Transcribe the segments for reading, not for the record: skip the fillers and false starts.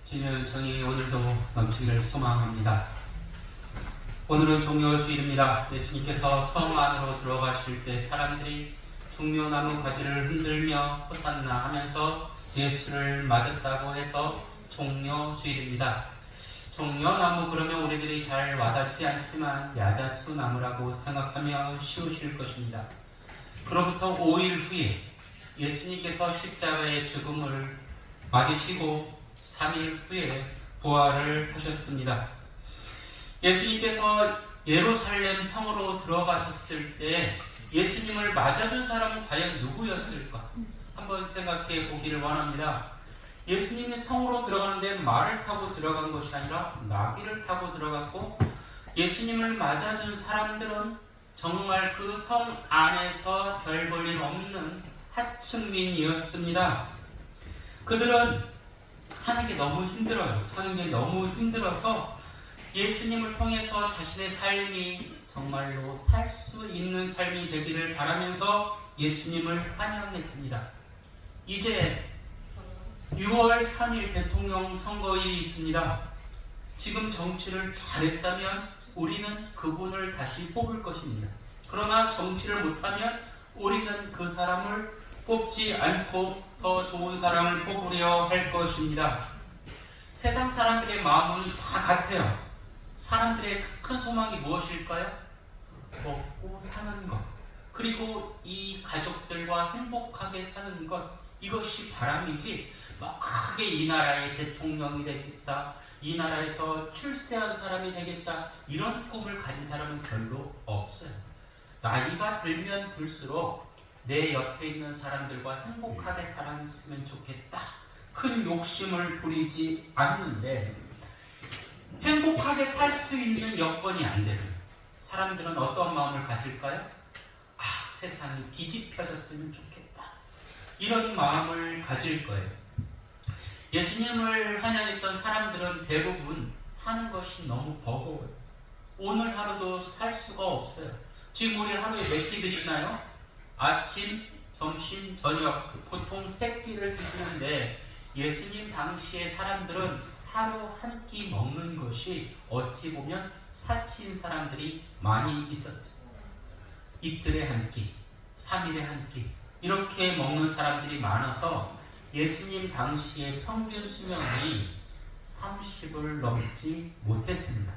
주님의 은총이 오늘도 넘치기를 소망합니다. 오늘은 종려주일입니다. 예수님께서 성 안으로 들어가실 때 사람들이 종려나무 가지를 흔들며 호산나 하면서 예수를 맞았다고 해서 종려주일입니다. 종려나무 그러면 우리들이 잘 와닿지 않지만 야자수 나무라고 생각하면 쉬우실 것입니다. 그로부터 5일 후에 예수님께서 십자가의 죽음을 맞으시고 3일 후에 부활을 하셨습니다. 예수님께서 예루살렘 성으로 들어가셨을 때 예수님을 맞아준 사람은 과연 누구였을까? 한번 생각해 보기를 원합니다. 예수님이 성으로 들어가는데 말을 타고 들어간 것이 아니라 나귀를 타고 들어갔고, 예수님을 맞아준 사람들은 정말 그 성 안에서 별 볼 일 없는 하층민이었습니다. 그들은 사는 게 너무 힘들어요. 사는 게 너무 힘들어서 예수님을 통해서 자신의 삶이 정말로 살 수 있는 삶이 되기를 바라면서 예수님을 환영했습니다. 이제 6월 3일 대통령 선거일이 있습니다. 지금 정치를 잘했다면 우리는 그분을 다시 뽑을 것입니다. 그러나 정치를 못하면 우리는 그 사람을 뽑지 않고 더 좋은 사람을 뽑으려 할 것입니다. 세상 사람들의 마음은 다 같아요. 사람들의 큰 소망이 무엇일까요? 먹고 사는 것, 그리고 이 가족들과 행복하게 사는 것, 이것이 바람이지 크게 이 나라의 대통령이 되겠다, 이 나라에서 출세한 사람이 되겠다, 이런 꿈을 가진 사람은 별로 없어요. 나이가 들면 들수록 내 옆에 있는 사람들과 행복하게 살았으면 좋겠다, 큰 욕심을 부리지 않는데, 행복하게 살 수 있는 여건이 안 되는 사람들은 어떤 마음을 가질까요? 세상이 뒤집혀졌으면 좋겠다, 이런 마음을 가질 거예요. 예수님을 환영했던 사람들은 대부분 사는 것이 너무 버거워요. 오늘 하루도 살 수가 없어요. 지금 우리 하루에 몇 끼 드시나요? 아침, 점심, 저녁, 보통 3끼를 드시는데 예수님 당시의 사람들은 하루 한 끼 먹는 것이 어찌 보면 사치인 사람들이 많이 있었죠. 이틀에 한 끼, 3일에 한 끼, 이렇게 먹는 사람들이 많아서 예수님 당시의 평균 수명이 30을 넘지 못했습니다.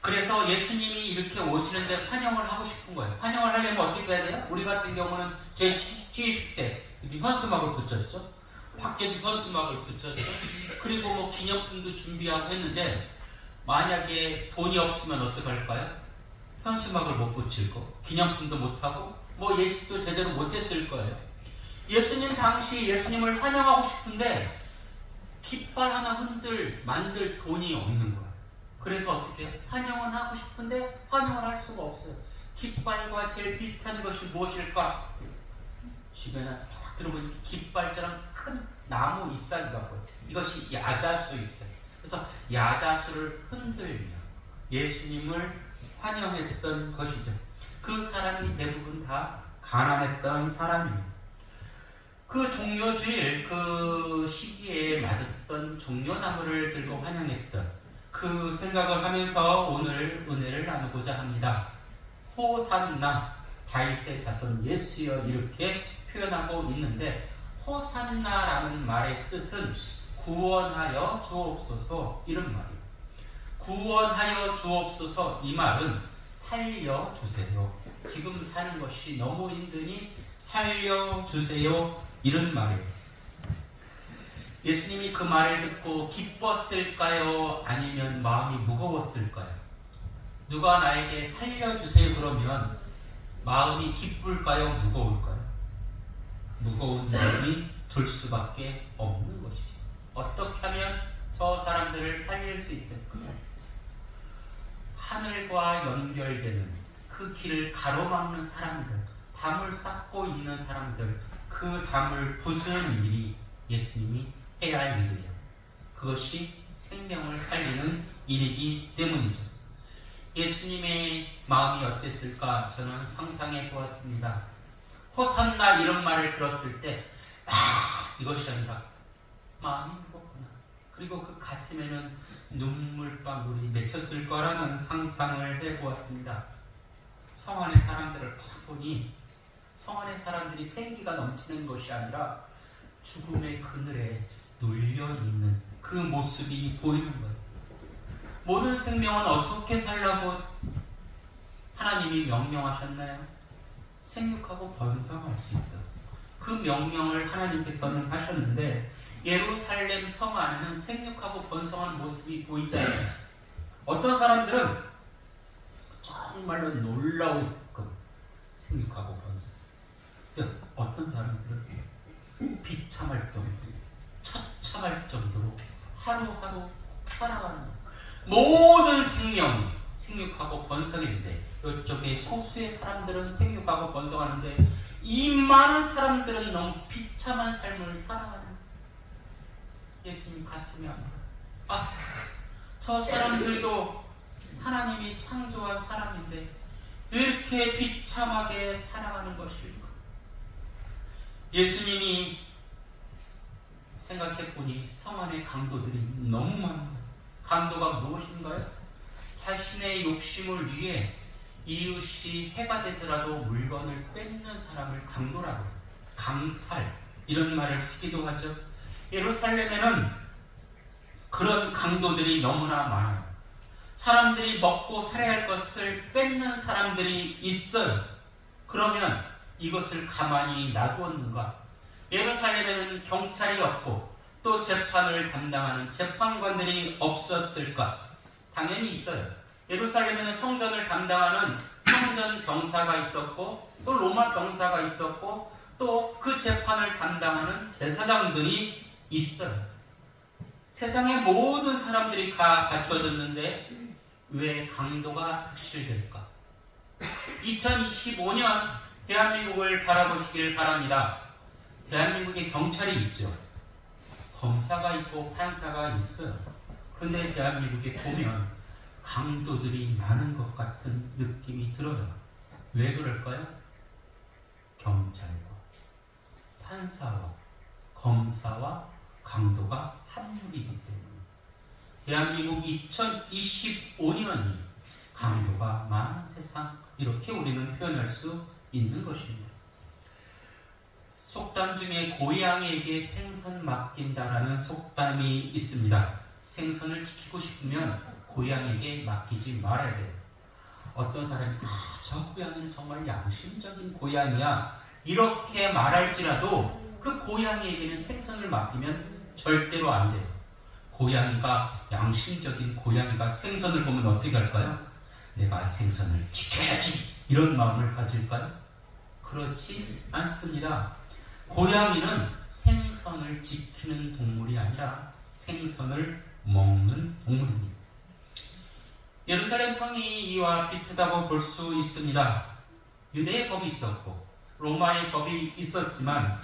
그래서 예수님이 이렇게 오시는데 환영을 하고 싶은 거예요. 환영을 하려면 어떻게 해야 돼요? 우리 같은 경우는 제 시집 때 현수막을 붙였죠. 밖에도 현수막을 붙였죠. 그리고 기념품도 준비하고 했는데, 만약에 돈이 없으면 어떡할까요? 현수막을 못 붙일 거, 기념품도 못하고 예식도 제대로 못했을 거예요. 예수님 당시 예수님을 환영하고 싶은데 깃발 하나 만들 돈이 없는 거예요. 그래서 어떻게 해요? 환영은 하고 싶은데 환영을 할 수가 없어요. 깃발과 제일 비슷한 것이 무엇일까? 주변에 딱 들어보니까 깃발처럼 큰 나무 잎사귀가 보여요. 이것이 야자수 잎사귀. 그래서 야자수를 흔들며 예수님을 환영했던 것이죠. 그 사람이 대부분 다 가난했던 사람입니다. 그 종려주일 그 시기에 맞았던 종려나무를 들고 환영했던 그 생각을 하면서 오늘 은혜를 나누고자 합니다. 호산나, 다윗의 자손 예수여, 이렇게 표현하고 있는데, 호산나라는 말의 뜻은 구원하여 주옵소서, 이런 말이에요. 구원하여 주옵소서, 이 말은 살려주세요, 지금 사는 것이 너무 힘드니 살려주세요, 이런 말이에요. 예수님이 그 말을 듣고 기뻤을까요? 아니면 마음이 무거웠을까요? 누가 나에게 살려주세요 그러면 마음이 기쁠까요? 무거울까요? 무거운 마음이 들 수밖에 없는 것이죠. 어떻게 하면 저 사람들을 살릴 수 있을까요? 하늘과 연결되는 그 길을 가로막는 사람들, 담을 쌓고 있는 사람들, 그 담을 부수는 일이 예수님이 해야 할 일이에요. 그것이 생명을 살리는 일이기 때문이죠. 예수님의 마음이 어땠을까? 저는 상상해 보았습니다. 호산나 이런 말을 들었을 때 이것이 아니라 마음이 무겁구나. 그리고 그 가슴에는 눈물방울이 맺혔을 거라는 상상을 해보았습니다. 성 안의 사람들을 딱 보니 성 안의 사람들이 생기가 넘치는 것이 아니라 죽음의 그늘에 눌려있는 그 모습이 보이는 거예요. 모든 생명은 어떻게 살라고 하나님이 명령하셨나요? 생육하고 번성할 수 있다. 그 명령을 하나님께서는 하셨는데 예루살렘 성 안에는 생육하고 번성하는 모습이 보이지 않아요. 어떤 사람들은 정말로 놀라울끔 생육하고 번성. 어떤 사람들은 비참할 정도로, 처참할 정도로 하루하루 살아가는 모든 생명이 생육하고 번성인데 이쪽에 소수의 사람들은 생육하고 번성하는데 이 많은 사람들은 너무 비참한 삶을 살아가는 예수님 가슴이 아파요. 저 사람들도 하나님이 창조한 사람인데 왜 이렇게 비참하게 살아가는 것일까? 예수님이 생각해보니 성 안의 강도들이 너무 많아요. 강도가 무엇인가요? 자신의 욕심을 위해 이웃이 해가 되더라도 물건을 뺏는 사람을 강도라고 해요. 강탈 이런 말을 쓰기도 하죠. 예루살렘에는 그런 강도들이 너무나 많아요. 사람들이 먹고 살아야 할 것을 뺏는 사람들이 있어요. 그러면 이것을 가만히 놔두었는가? 예루살렘에는 경찰이 없고 또 재판을 담당하는 재판관들이 없었을까? 당연히 있어요. 예루살렘에는 성전을 담당하는 성전 병사가 있었고 또 로마 병사가 있었고 또 그 재판을 담당하는 제사장들이 있어요. 세상의 모든 사람들이 다 갖추어졌는데 왜 강도가 득실될까? 2025년 대한민국을 바라보시길 바랍니다. 대한민국에 경찰이 있죠. 검사가 있고 판사가 있어요. 그런데 대한민국에 보면 강도들이 많은 것 같은 느낌이 들어요. 왜 그럴까요? 경찰과 판사와 검사와 강도가 한물이기 때문에 대한민국 2025년이 강도가 많은 세상 이렇게 우리는 표현할 수 있는 것입니다. 속담 중에 고양이에게 생선 맡긴다라는 속담이 있습니다. 생선을 지키고 싶으면 고양이에게 맡기지 말아야 돼요. 어떤 사람이 저 고양이는 정말 양심적인 고양이야 이렇게 말할지라도 그 고양이에게는 생선을 맡기면 절대로 안 돼요. 고양이가 양심적인 고양이가 생선을 보면 어떻게 할까요? 내가 생선을 지켜야지 이런 마음을 가질까요? 그렇지 않습니다. 고양이는 생선을 지키는 동물이 아니라 생선을 먹는 동물입니다. 예루살렘 성이 이와 비슷하다고 볼 수 있습니다. 유대의 법이 있었고 로마의 법이 있었지만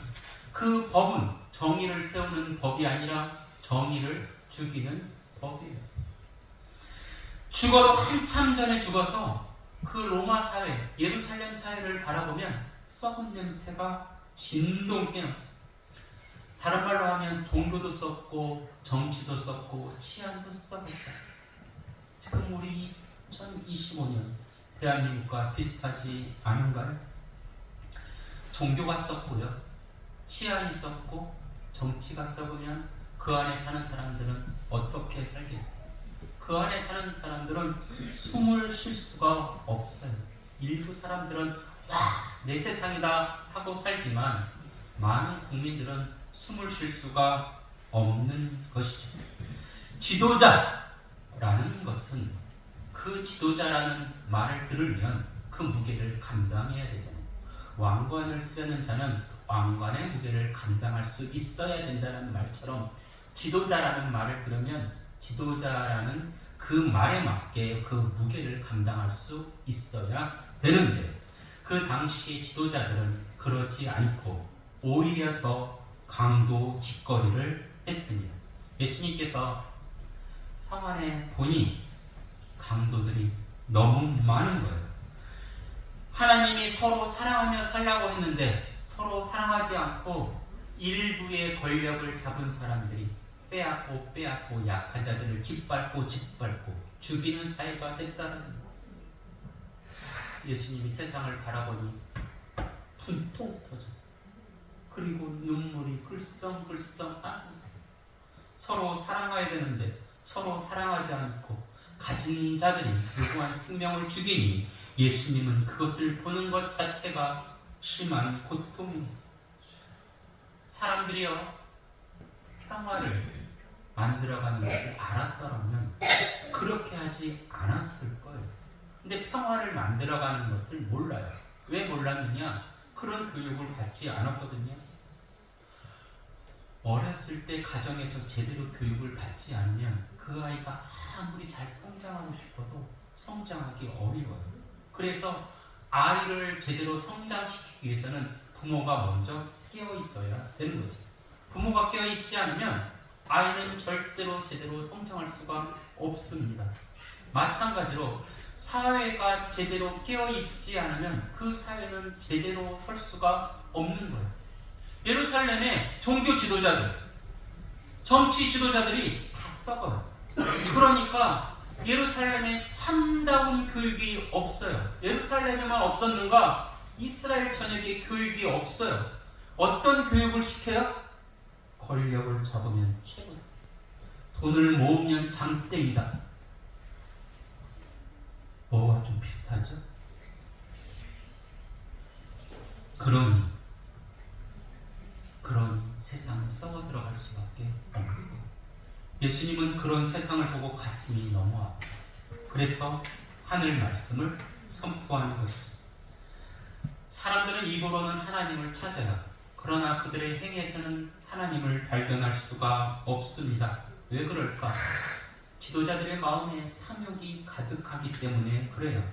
그 법은 정의를 세우는 법이 아니라 정의를 죽이는 법이에요. 죽어도 한참 전에 죽어서 그 로마 사회, 예루살렘 사회를 바라보면 썩은 냄새가 진동해요. 다른 말로 하면 종교도 썩고 정치도 썩고 치안도 썩었다. 지금 우리 2025년 대한민국과 비슷하지 않은가요? 종교가 썩고요. 치안이 썩고 정치가 썩으면 그 안에 사는 사람들은 어떻게 살겠어요? 그 안에 사는 사람들은 숨을 쉴 수가 없어요. 일부 사람들은 와, 내 세상이다 하고 살지만 많은 국민들은 숨을 쉴 수가 없는 것이죠. 지도자라는 것은 그 지도자라는 말을 들으면 그 무게를 감당해야 되잖아요. 왕관을 쓰려는 자는 왕관의 무게를 감당할 수 있어야 된다는 말처럼 지도자라는 말을 들으면 지도자라는 그 말에 맞게 그 무게를 감당할 수 있어야 되는데 그 당시 지도자들은 그러지 않고 오히려 더 강도 짓거리를 했습니다. 예수님께서 성 안에 보니 강도들이 너무 많은 거예요. 하나님이 서로 사랑하며 살라고 했는데 서로 사랑하지 않고 일부의 권력을 잡은 사람들이 빼앗고 약한 자들을 짓밟고 죽이는 사회가 됐다는 거예요. 예수님이 세상을 바라보니 분통 터져. 그리고 눈물이 글썽글썽하는 서로 사랑해야 되는데 서로 사랑하지 않고 가진 자들이 무고한 생명을 죽이니 예수님은 그것을 보는 것 자체가 심한 고통이었어요. 사람들이요, 평화를 만들어가는 것을 알았더라면 그렇게 하지 않았을 거예요. 근데 평화를 만들어가는 것을 몰라요. 왜 몰랐느냐? 그런 교육을 받지 않았거든요. 어렸을 때 가정에서 제대로 교육을 받지 않으면 그 아이가 아무리 잘 성장하고 싶어도 성장하기 어려워요. 그래서 아이를 제대로 성장시키기 위해서는 부모가 먼저 깨어 있어야 되는 거죠. 부모가 깨어 있지 않으면 아이는 절대로 제대로 성장할 수가 없습니다. 마찬가지로 사회가 제대로 깨어 있지 않으면 그 사회는 제대로 설 수가 없는 거예요. 예루살렘의 종교 지도자들, 정치 지도자들이 다 썩어요. 그러니까 예루살렘에 참다운 교육이 없어요. 예루살렘에만 없었는가? 이스라엘 전역에 교육이 없어요. 어떤 교육을 시켜요? 권력을 잡으면 최고다. 돈을 모으면 장땡이다. 뭐가 좀 비슷하죠? 그러니 세상은 썩어 들어갈 수밖에 없는 거예요. 예수님은 그런 세상을 보고 가슴이 너무 아파요. 그래서 하늘 말씀을 선포하는 것이죠. 사람들은 입으로는 하나님을 찾아요. 그러나 그들의 행위에서는 하나님을 발견할 수가 없습니다. 왜 그럴까? 지도자들의 마음에 탐욕이 가득하기 때문에 그래요.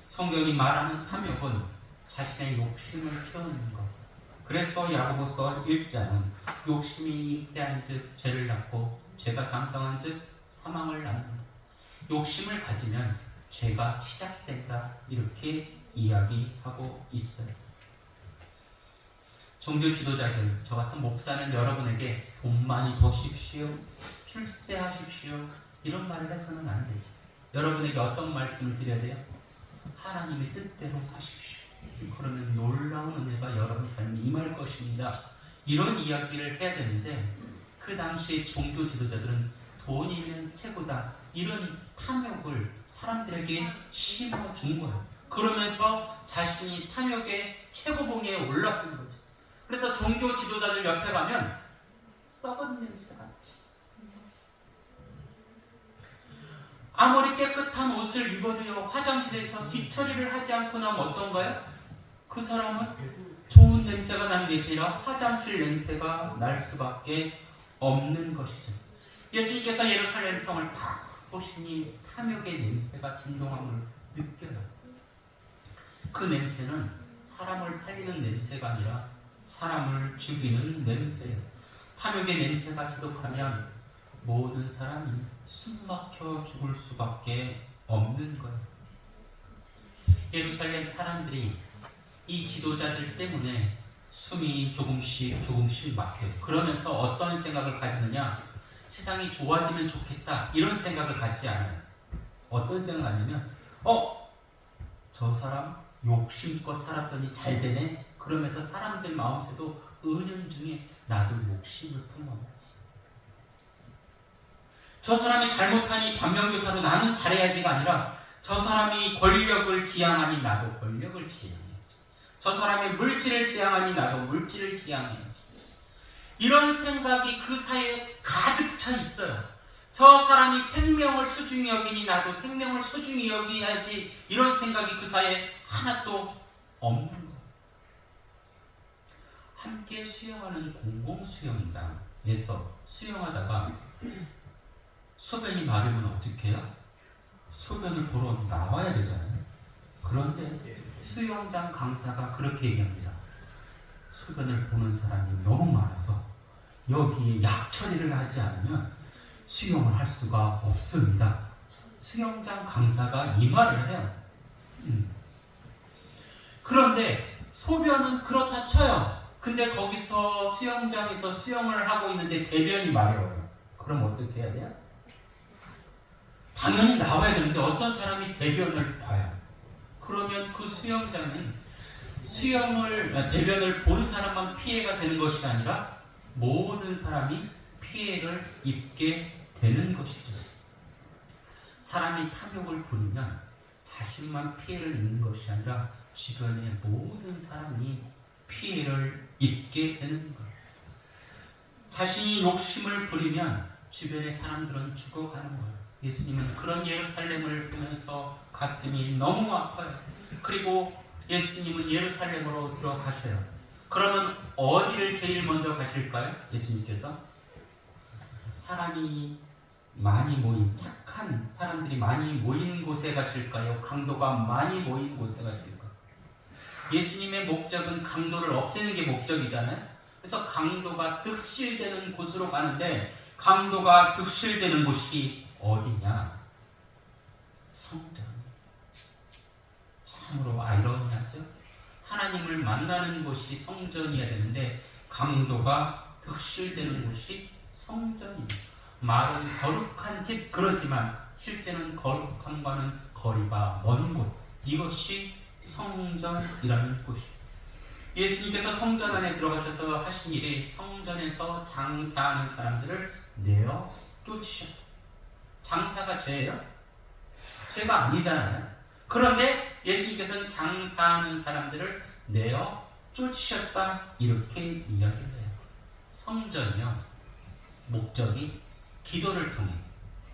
성경이 말하는 탐욕은 자신의 욕심을 채우는 것. 그래서 야고보서 1장은 욕심이 잉태한즉 죄를 낳고 죄가 장성한즉 사망을 낳는다. 욕심을 가지면 죄가 시작된다. 이렇게 이야기하고 있어요. 종교 지도자들, 저 같은 목사는 여러분에게 돈 많이 버십시오, 출세하십시오 이런 말을 해서는 안 되죠. 여러분에게 어떤 말씀을 드려야 돼요? 하나님의 뜻대로 사십시오. 그러면 놀라운 은혜가 여러분 삶에 임할 것입니다. 이런 이야기를 해야 되는데 그 당시에 종교 지도자들은 돈이면 최고다. 이런 탐욕을 사람들에게 심어준 거예요. 그러면서 자신이 탐욕의 최고봉에 올랐은 거죠. 그래서 종교 지도자들 옆에 가면 썩은 냄새 같지. 아무리 깨끗한 옷을 입어도요, 화장실에서 뒤처리를 하지 않고 나면 어떤가요? 그 사람은 좋은 냄새가 나는 게 아니라 화장실 냄새가 날 수밖에 없는 것이죠. 예수님께서 예루살렘 성을 탁 보시니 탐욕의 냄새가 진동함을 느껴요. 그 냄새는 사람을 살리는 냄새가 아니라 사람을 죽이는 냄새예요. 탐욕의 냄새가 지독하면 모든 사람이 숨막혀 죽을 수밖에 없는 거예요. 예루살렘 사람들이 이 지도자들 때문에 숨이 조금씩 막혀요. 그러면서 어떤 생각을 가지느냐? 세상이 좋아지면 좋겠다 이런 생각을 갖지 않아요. 어떤 생각을 하냐면 저 사람 욕심껏 살았더니 잘 되네. 그러면서 사람들 마음속에도 은연중에 나도 욕심을 품어야지. 저 사람이 잘못하니 반면교사로 나는 잘해야지가 아니라 저 사람이 권력을 지향하니 나도 권력을 지향해야지. 저 사람이 물질을 지향하니 나도 물질을 지향해야지. 이런 생각이 그 사이에 가득 차 있어요. 저 사람이 생명을 소중히 여기니 나도 생명을 소중히 여기야지. 이런 생각이 그 사이에 하나도 없는 거예요. 함께 수영하는 공공수영장에서 수영하다가 소변이 마르면 어떻게 해요? 소변을 보러 나와야 되잖아요. 그런데 수영장 강사가 그렇게 얘기합니다. 소변을 보는 사람이 너무 많아서 여기에 약 처리를 하지 않으면 수영을 할 수가 없습니다. 수영장 강사가 이 말을 해요. 그런데 소변은 그렇다 쳐요. 근데 거기서 수영장에서 수영을 하고 있는데 대변이 마려워요. 그럼 어떻게 해야 돼요? 당연히 나와야 되는데 어떤 사람이 대변을 봐요. 그러면 그 수영장은 대변을 본 사람만 피해가 되는 것이 아니라 모든 사람이 피해를 입게 되는 것이죠. 사람이 탐욕을 부리면 자신만 피해를 입는 것이 아니라 주변의 모든 사람이 피해를 입게 되는 거예요. 자신이 욕심을 부리면 주변의 사람들은 죽어가는 거예요. 예수님은 그런 예루살렘을 보면서 가슴이 너무 아파요. 그리고 예수님은 예루살렘으로 들어가셔요. 그러면 어디를 제일 먼저 가실까요? 예수님께서 사람이 많이 모인, 착한 사람들이 많이 모인 곳에 가실까요? 강도가 많이 모인 곳에 가실까요? 예수님의 목적은 강도를 없애는 게 목적이잖아요. 그래서 강도가 득실되는 곳으로 가는데, 강도가 득실되는 곳이 어디냐? 성전. 참으로 아이러니하죠? 하나님을 만나는 곳이 성전이어야 되는데 강도가 득실되는 곳이 성전입니다. 말은 거룩한 집 그러지만 실제는 거룩함과는 거리가 먼 곳, 이것이 성전이라는 곳입니다. 예수님께서 성전 안에 들어가셔서 하신 일이 성전에서 장사하는 사람들을 내어 쫓으셨다. 장사가 죄예요? 죄가 아니잖아요. 그런데 예수님께서는 장사하는 사람들을 내어 쫓으셨다, 이렇게 이야기해요. 성전이요, 목적이 기도를 통해,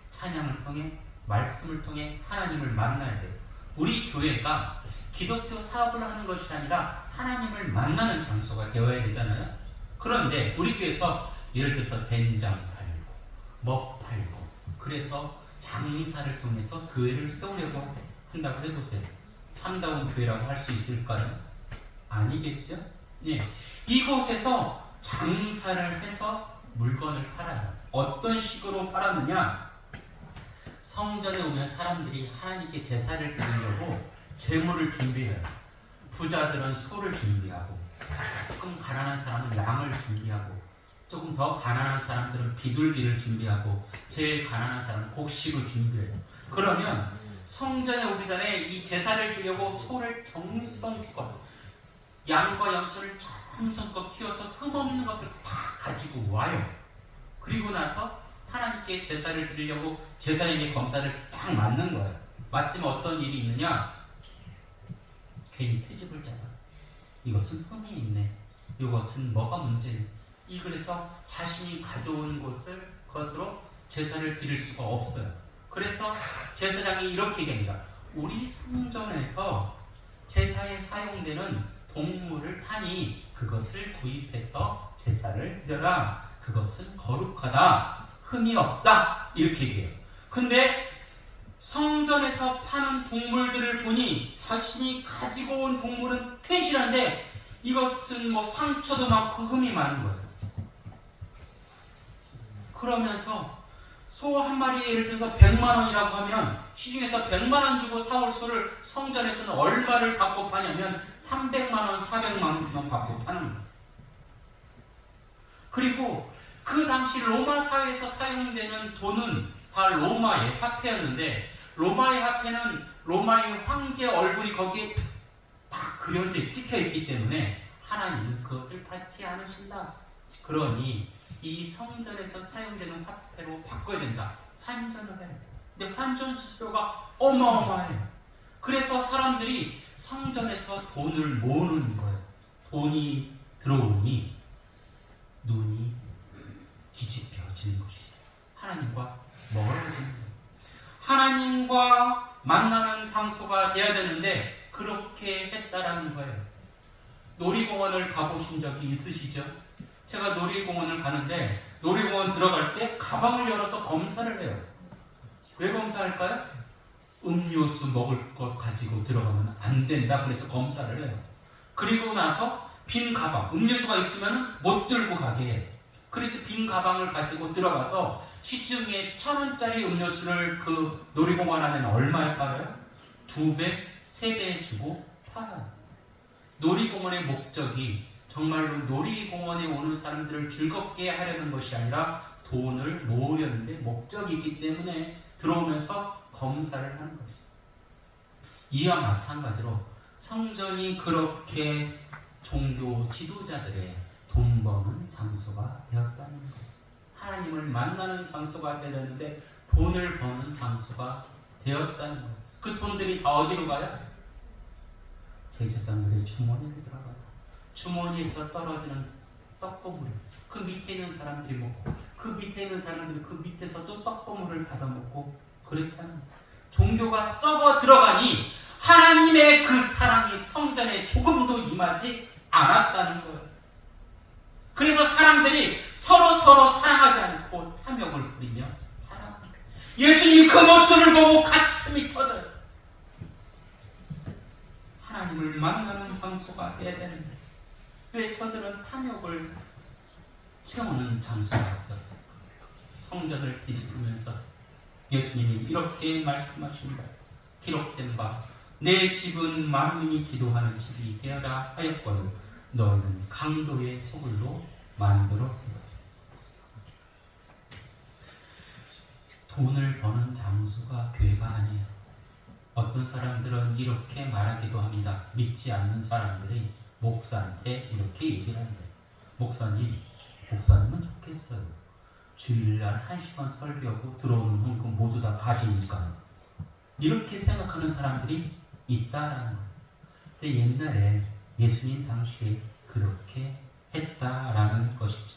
찬양을 통해, 말씀을 통해 하나님을 만나야 돼요. 우리 교회가 기독교 사업을 하는 것이 아니라 하나님을 만나는 장소가 되어야 되잖아요. 그런데 우리 교회에서 예를 들어서 된장 팔고 뭐 팔고 그래서 장사를 통해서 교회를 세우려고 한다고 해보세요. 참다운 교회라고 할 수 있을까요? 아니겠죠? 예. 이곳에서 장사를 해서 물건을 팔아요. 어떤 식으로 팔았느냐? 성전에 오면 사람들이 하나님께 제사를 드리려고 제물을 준비해요. 부자들은 소를 준비하고, 조금 가난한 사람은 양을 준비하고, 조금 더 가난한 사람들은 비둘기를 준비하고, 제일 가난한 사람은 곡식을 준비해요. 그러면 성전에 오기 전에 이 제사를 드리려고 소를 정성껏, 양과 염소를 정성껏 키워서 흠없는 것을 다 가지고 와요. 그리고 나서 하나님께 제사를 드리려고 제사장의 검사를 딱 맞는 거예요. 맞으면 어떤 일이 있느냐? 괜히 트집을 잡아. 이것은 흠이 있네. 이것은 뭐가 문제네. 그래서 자신이 가져온 것으로 제사를 드릴 수가 없어요. 그래서 제사장이 이렇게 얘기합니다. 우리 성전에서 제사에 사용되는 동물을 파니 그것을 구입해서 제사를 드려라. 그것은 거룩하다. 흠이 없다. 이렇게 얘기해요. 근데 성전에서 파는 동물들을 보니 자신이 가지고 온 동물은 튼실한데 이것은 뭐 상처도 많고 흠이 많은 거예요. 그러면서 소 한 마리 예를 들어서 100만 원이라고 하면 시중에서 100만 원 주고 사올 소를 성전에서는 얼마를 받고 파냐면 300만 원, 400만 원 받고 파는 거예요. 그리고 그 당시 로마 사회에서 사용되는 돈은 다 로마의 화폐였는데 로마의 화폐는 로마의 황제 얼굴이 거기에 딱 그려져 찍혀 있기 때문에 하나님은 그것을 받지 않으신다. 그러니 이 성전에서 사용되는 화폐로 바꿔야 된다. 환전을 해요. 근데 환전 수수료가 어마어마해요. 그래서 사람들이 성전에서 돈을 모으는 거예요. 돈이 들어오니 눈이 뒤집혀지는 것이에요. 하나님과 멀어지는 거예요. 하나님과 만나는 장소가 돼야 되는데 그렇게 했다라는 거예요. 놀이공원을 가보신 적이 있으시죠? 제가 놀이공원을 가는데 놀이공원 들어갈 때 가방을 열어서 검사를 해요. 왜 검사할까요? 음료수 먹을 것 가지고 들어가면 안 된다. 그래서 검사를 해요. 그리고 나서 빈 가방, 음료수가 있으면 못 들고 가게 해요. 그래서 빈 가방을 가지고 들어가서 시중에 1,000원짜리 음료수를 그 놀이공원 안에는 얼마에 팔아요? 2배, 3배 주고 팔아요. 놀이공원의 목적이 정말로 놀이공원에 오는 사람들을 즐겁게 하려는 것이 아니라 돈을 모으려는데 목적이 있기 때문에 들어오면서 검사를 하는 것이죠. 이와 마찬가지로 성전이 그렇게 종교 지도자들의 돈 버는 장소가 되었다는 거예요. 하나님을 만나는 장소가 되었는데 돈을 버는 장소가 되었다는 거예요. 그 돈들이 다 어디로 가요? 제사장들의 주머니로 들어가요. 주머니에서 떨어지는 떡고물, 그 밑에 있는 사람들이 먹고, 그 밑에 있는 사람들이 그 밑에서도 떡고물을 받아 먹고 그랬다는 거예요. 종교가 썩어 들어가니 하나님의 그 사랑이 성전에 조금도 임하지 않았다는 거예요. 그래서 사람들이 서로 사랑하지 않고 탐욕을 부리며 살아갑니다. 예수님이 그 모습을 보고 가슴이 터져요. 하나님을 만나는 장소가 되어야 되는데 왜 저들은 탐욕을 채우는 장소가 되었을까? 성전을 뒤집으면서 예수님이 이렇게 말씀하십니다. 기록된 바 내 집은 만민이 기도하는 집이 되어라 하였거늘 너희는 강도의 소굴로 만들었다. 돈을 버는 장소가 교회가 아니에요. 어떤 사람들은 이렇게 말하기도 합니다. 믿지 않는 사람들이 목사한테 이렇게 얘기를 합니다. 목사님은 좋겠어요. 주일날 1시간 설교하고 들어오는 헌금 모두 다 가지니까요. 이렇게 생각하는 사람들이 있다라는 거예요. 근데 옛날에 예수님 당시에 그렇게 했다라는 것이죠.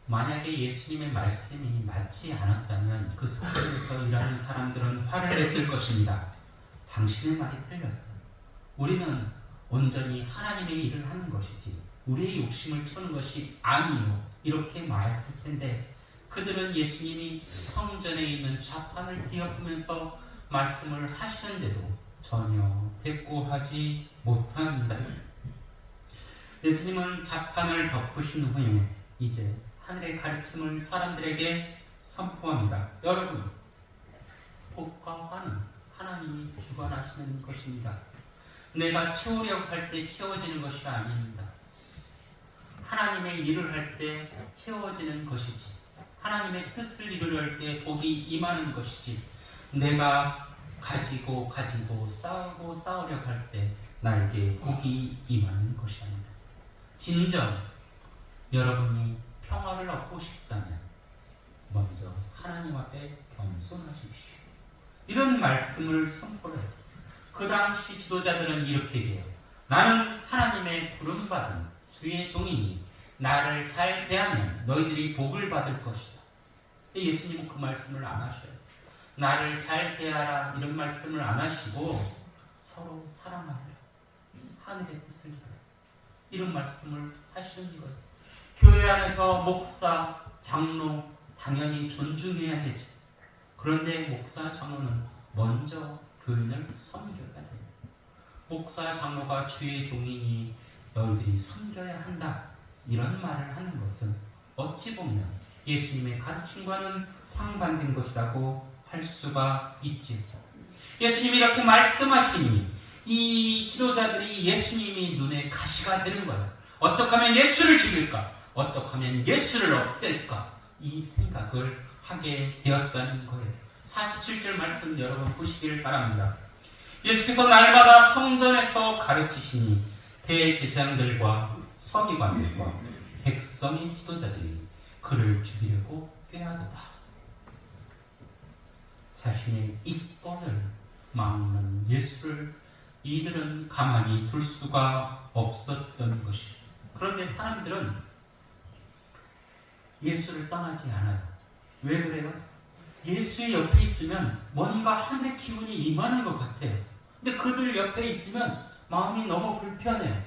만약에 예수님의 말씀이 맞지 않았다면 그 성전에서 일하는 사람들은 화를 냈을 것입니다. 당신의 말이 틀렸어. 우리는 온전히 하나님의 일을 하는 것이지 우리의 욕심을 채우는 것이 아니요. 이렇게 말했을 텐데 그들은 예수님이 성전에 있는 좌판을 뒤엎으면서 말씀을 하시는데도 전혀 대꾸하지 못합니다. 예수님은 좌판을 덮으신 후에 이제 하늘의 가르침을 사람들에게 선포합니다. 여러분, 복과 화는 하나님이 주관하시는 것입니다. 내가 채우려고 할 때 채워지는 것이 아닙니다. 하나님의 일을 할 때 채워지는 것이지 하나님의 뜻을 이루려 때 복이 임하는 것이지 내가 가지고 싸우려고 할 때 나에게 복이 임하는 것이 아닙니다. 진정 여러분이 평화를 얻고 싶다면 먼저 하나님 앞에 겸손하십시오. 이런 말씀을 선포해요. 그 당시 지도자들은 이렇게 얘기해요. 나는 하나님의 부름받은 주의 종이니 나를 잘 대하면 너희들이 복을 받을 것이다. 근데 예수님은 그 말씀을 안 하셔요. 나를 잘 대하라 이런 말씀을 안 하시고 서로 사랑하라 하늘의 뜻을 이루라 이런 말씀을 하시는 거예요. 교회 안에서 목사, 장로 당연히 존중해야 되죠. 그런데 목사, 장로는 먼저 교인을 섬겨야 돼요. 목사, 장로가 주의 종이니 너희들이 섬겨야 한다 이런 말을 하는 것은 어찌 보면 예수님의 가르침과는 상반된 것이라고 할 수가 있지. 예수님이 이렇게 말씀하시니 이 지도자들이 예수님이 눈에 가시가 되는 거예요. 어떻게 하면 예수를 죽일까? 어떻게 하면 예수를 없앨까? 이 생각을 하게 되었다는 거예요. 47절 말씀 여러분 보시기를 바랍니다. 예수께서 날마다 성전에서 가르치시니 대제사장들과 서기관들과 백성의 지도자들이 그를 죽이려고 꾀하도다. 자신의 입권을 막는 예수를 이들은 가만히 둘 수가 없었던 것이죠. 그런데 사람들은 예수를 떠나지 않아요. 왜 그래요? 예수의 옆에 있으면 뭔가 하늘의 기운이 임하는 것 같아요. 근데 그들 옆에 있으면 마음이 너무 불편해요.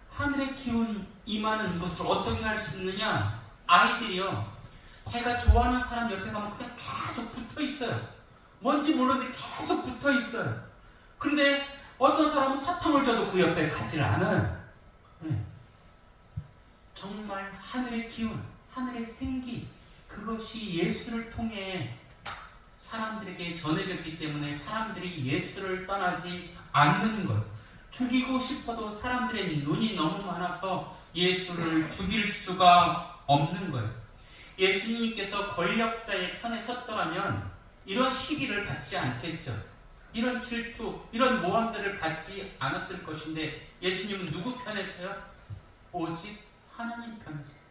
하늘의 기운 임하는 것을 어떻게 할 수 있느냐? 아이들이요. 자기가 좋아하는 사람 옆에 가면 그냥 계속 붙어 있어요. 뭔지 모르는데 계속 붙어 있어요. 근데 어떤 사람은 사탕을 줘도 그 옆에 가지를 않아요. 정말 하늘의 기운, 하늘의 생기, 그것이 예수를 통해 사람들에게 전해졌기 때문에 사람들이 예수를 떠나지 않는 것. 죽이고 싶어도 사람들의 눈이 너무 많아서 예수를 죽일 수가 없는 거예요. 예수님께서 권력자의 편에 섰더라면 이런 시기를 받지 않겠죠. 이런 질투, 이런 모함들을 받지 않았을 것인데 예수님은 누구 편에 서요? 오직 하나님 편에 서요.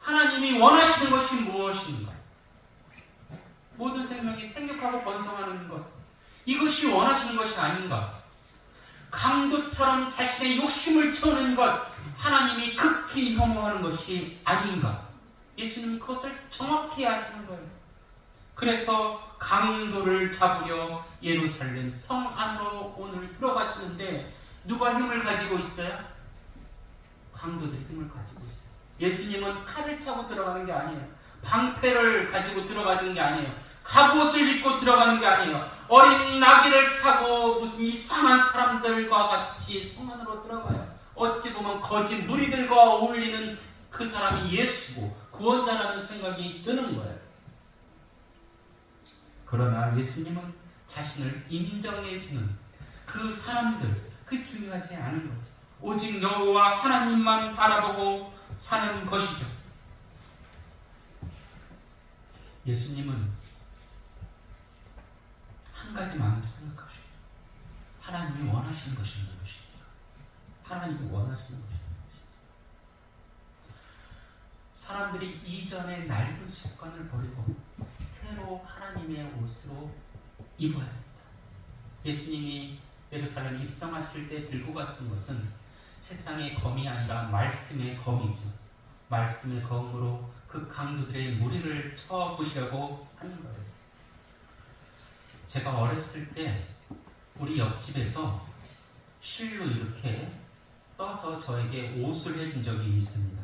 하나님이 원하시는 것이 무엇인가? 모든 생명이 생육하고 번성하는 것, 이것이 원하시는 것이 아닌가? 강도처럼 자신의 욕심을 채우는 것, 하나님이 극히 혐오하는 것이 아닌가? 예수님은 그것을 정확히 아시는 거예요. 그래서 강도를 잡으려 예루살렘 성 안으로 오늘 들어가시는데 누가 힘을 가지고 있어요? 강도들이 힘을 가지고 있어요. 예수님은 칼을 차고 들어가는 게 아니에요. 방패를 가지고 들어가는 게 아니에요. 갑옷을 입고 들어가는 게 아니에요. 어린 나귀를 타고 무슨 이상한 사람들과 같이 성 안으로 들어가요. 어찌 보면 거짓 무리들과 어울리는 그 사람이 예수고 구원자라는 생각이 드는 거예요. 그러나 예수님은 자신을 인정해주는 그 사람들, 그게 중요하지 않은 거죠. 오직 여호와 하나님만 바라보고 사는 것이죠. 예수님은 한 가지만 생각하셔요. 하나님이 원하시는 것이 무엇인가? 하나님이 원하시는 것이 무엇인가? 사람들이 이전의 낡은 습관을 버리고 새로 하나님의 옷으로 입어야 된다. 예수님이 예루살렘에 입성하실 때 들고 갔은 것은 세상의 검이 아니라 말씀의 검이죠. 말씀의 검으로 그 강도들의 무리를 쳐 부시려고 하는 거예요. 제가 어렸을 때 우리 옆집에서 실로 이렇게 떠서 저에게 옷을 해준 적이 있습니다.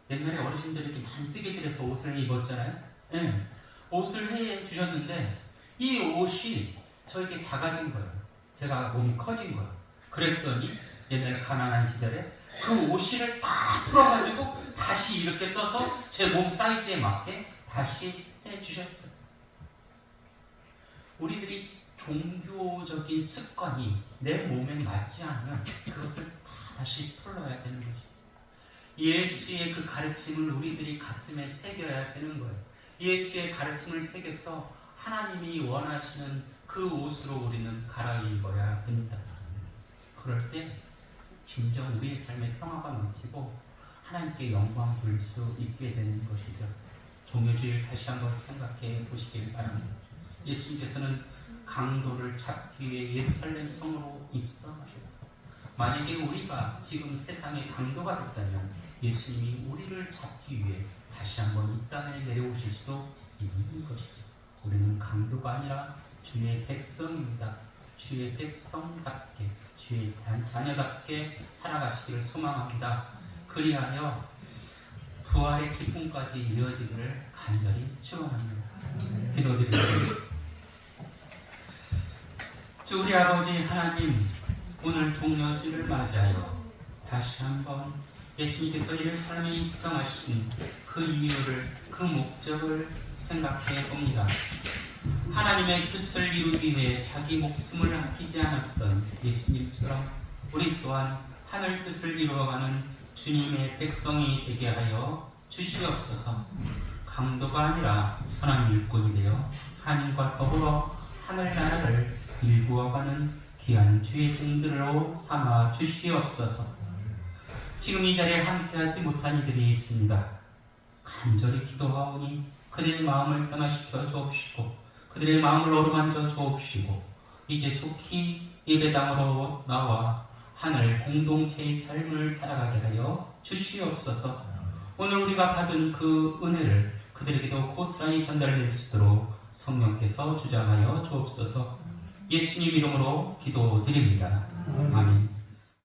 옛날에 어르신들이 이렇게 많이 뜨개질해서 옷을 입었잖아요. 네. 옷을 해 주셨는데 이 옷이 저에게 작아진 거예요. 제가 몸이 커진 거예요. 그랬더니 옛날 가난한 시절에 그 옷을 다 풀어가지고 다시 이렇게 떠서 제 몸 사이즈에 맞게 다시 해주셨어요. 우리들이 종교적인 습관이 내 몸에 맞지 않으면 그것을 다시 풀어야 되는 것이에요. 예수의 그 가르침을 우리들이 가슴에 새겨야 되는 거예요. 예수의 가르침을 새겨서 하나님이 원하시는 그 옷으로 우리는 갈아입어야 됩니다. 그럴 때 진정 우리의 삶에 평화가 넘치고 하나님께 영광 돌릴 수 있게 되는 것이죠. 종교주의를 다시 한번 생각해 보시길 바랍니다. 예수님께서는 강도를 잡기 위해 예루살렘 성으로 입성하셨어요. 만약에 우리가 지금 세상의 강도가 됐다면 예수님이 우리를 잡기 위해 다시 한번 이 땅에 내려오실 수도 있는 것이죠. 우리는 강도가 아니라 주의 백성입니다. 주의 백성답게, 주의 자녀답게 살아가시기를 소망합니다. 그리하여 부활의 기쁨까지 이어지기를 간절히 축원합니다. 기도드립니다. 주 우리 아버지 하나님, 오늘 종려주일을 맞이하여 다시 한번 예수님께서 예루살렘에 입성하신 그 이유를, 그 목적을 생각해 봅니다. 하나님의 뜻을 이루기 위해 자기 목숨을 아끼지 않았던 예수님처럼 우리 또한 하늘 뜻을 이루어가는 주님의 백성이 되게 하여 주시옵소서. 강도가 아니라 선한 일꾼이 되어 하나님과 더불어 하늘나라를 일구어가는 귀한 주의 종들로 삼아 주시옵소서. 지금 이 자리에 함께하지 못한 이들이 있습니다. 간절히 기도하오니 그들의 마음을 변화시켜 주옵시고 그들의 마음을 어루만져 주옵시고 이제 속히 예배당으로 나와 하늘 공동체의 삶을 살아가게 하여 주시옵소서. 오늘 우리가 받은 그 은혜를 그들에게도 고스란히 전달될 수 있도록 성령께서 주장하여 주옵소서. 예수님 이름으로 기도드립니다. 아멘.